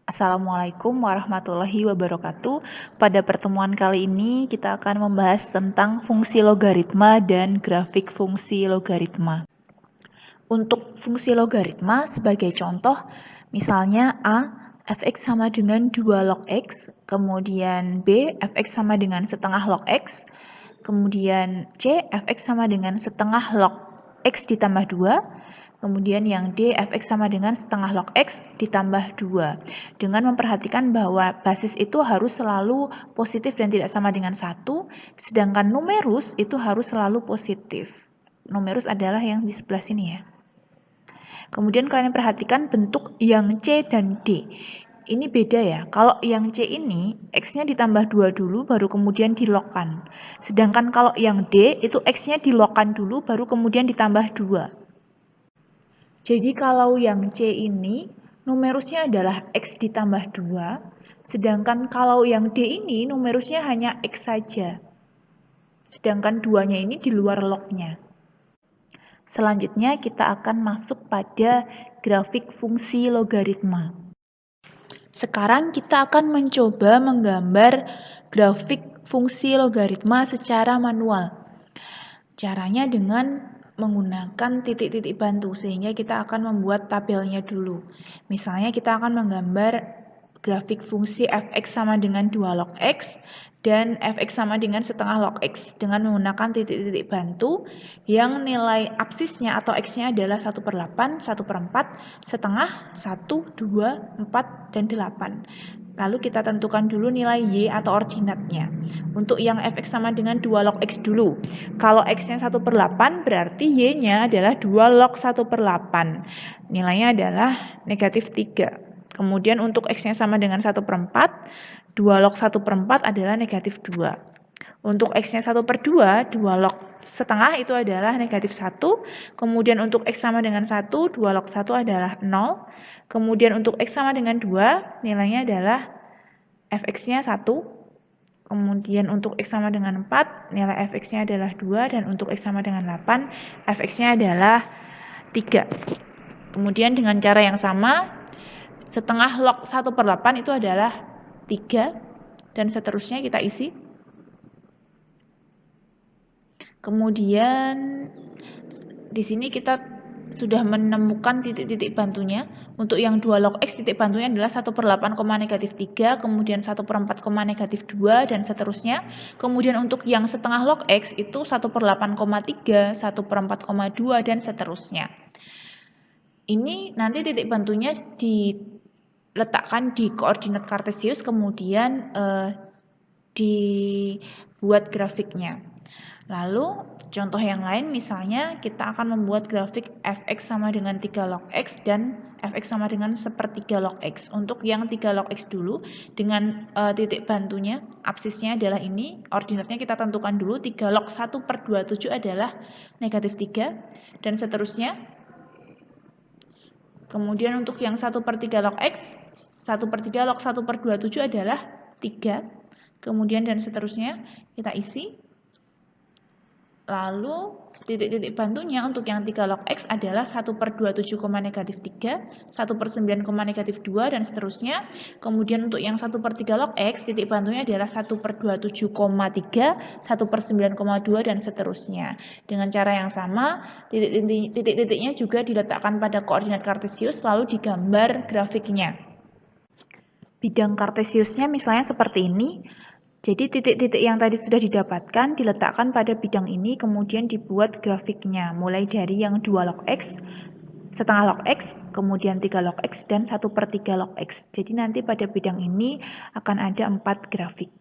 Assalamualaikum warahmatullahi wabarakatuh. Pada pertemuan kali ini kita akan membahas tentang fungsi logaritma dan grafik fungsi logaritma. Untuk fungsi logaritma sebagai contoh, misalnya A, fx sama dengan 2 log x, kemudian B, fx sama dengan setengah log x, kemudian C, fx sama dengan setengah log x ditambah 2, kemudian yang D, fx sama dengan setengah log x ditambah 2. Dengan memperhatikan bahwa basis itu harus selalu positif dan tidak sama dengan 1, sedangkan numerus itu harus selalu positif. Numerus adalah yang di sebelah sini ya. Kemudian kalian perhatikan bentuk yang C dan D. Ini beda ya. Kalau yang C ini X-nya ditambah 2 dulu baru kemudian dilogkan. Sedangkan kalau yang D itu X-nya dilogkan dulu baru kemudian ditambah 2. Jadi kalau yang C ini numerusnya adalah X ditambah 2. Sedangkan kalau yang D ini numerusnya hanya X saja. Sedangkan 2-nya ini di luar lognya. Selanjutnya kita akan masuk pada grafik fungsi logaritma. Sekarang kita akan mencoba menggambar grafik fungsi logaritma secara manual. Caranya dengan menggunakan titik-titik bantu, sehingga kita akan membuat tabelnya dulu. Misalnya kita akan menggambar grafik fungsi fx sama dengan 2 log x dan fx sama dengan setengah log x dengan menggunakan titik-titik bantu yang nilai absisnya atau x-nya adalah 1/8, 1/4, setengah, 1, 2, 4, dan 8. Lalu kita tentukan dulu nilai y atau ordinatnya. Untuk yang fx sama dengan 2 log x dulu. Kalau x-nya 1/8 berarti y-nya adalah 2 log 1/8. Nilainya adalah negatif 3. Kemudian untuk X-nya sama dengan 1/4, 2 log 1/4 adalah negatif 2. Untuk X-nya 1/2, 2 log setengah itu adalah negatif 1. Kemudian untuk X sama dengan 1, 2 log 1 adalah 0. Kemudian untuk X sama dengan 2, nilainya adalah fx-nya 1. Kemudian untuk X sama dengan 4, nilai fx-nya adalah 2. Dan untuk X sama dengan 8, fx-nya adalah 3. Kemudian dengan cara yang sama, setengah log 1/8 itu adalah 3, dan seterusnya kita isi. Kemudian di sini kita sudah menemukan titik-titik bantunya. Untuk yang 2 log x titik bantunya adalah 1/8, negatif 3, kemudian 1/4, negatif 2, dan seterusnya. Kemudian untuk yang setengah log x itu 1/8,3, 1/4,2, dan seterusnya. Ini nanti titik bantunya diletakkan di koordinat kartesius, kemudian dibuat grafiknya. Lalu contoh yang lain, misalnya kita akan membuat grafik fx sama dengan 3 log x dan fx sama dengan 1/3 log x. Untuk yang 3 log x dulu, dengan titik bantunya, absisnya adalah ini, ordinatnya kita tentukan dulu, 3 log 1/27 adalah negatif 3, dan seterusnya. Kemudian untuk yang 1/3 log x, 1/3 log 1/27 adalah 3. Kemudian dan seterusnya kita isi. Lalu titik-titik bantunya untuk yang 3 log x adalah 1/27, negatif 3, 1/9, negatif 2, dan seterusnya. Kemudian untuk yang 1/3 log x, titik bantunya adalah 1/27,3, 1/9,2, dan seterusnya. Dengan cara yang sama, titik-titiknya juga diletakkan pada koordinat kartesius, lalu digambar grafiknya. Bidang kartesiusnya misalnya seperti ini. Jadi titik-titik yang tadi sudah didapatkan diletakkan pada bidang ini, kemudian dibuat grafiknya, mulai dari yang 2 log x, setengah log x, kemudian 3 log x, dan 1/3 log x. Jadi nanti pada bidang ini akan ada 4 grafik.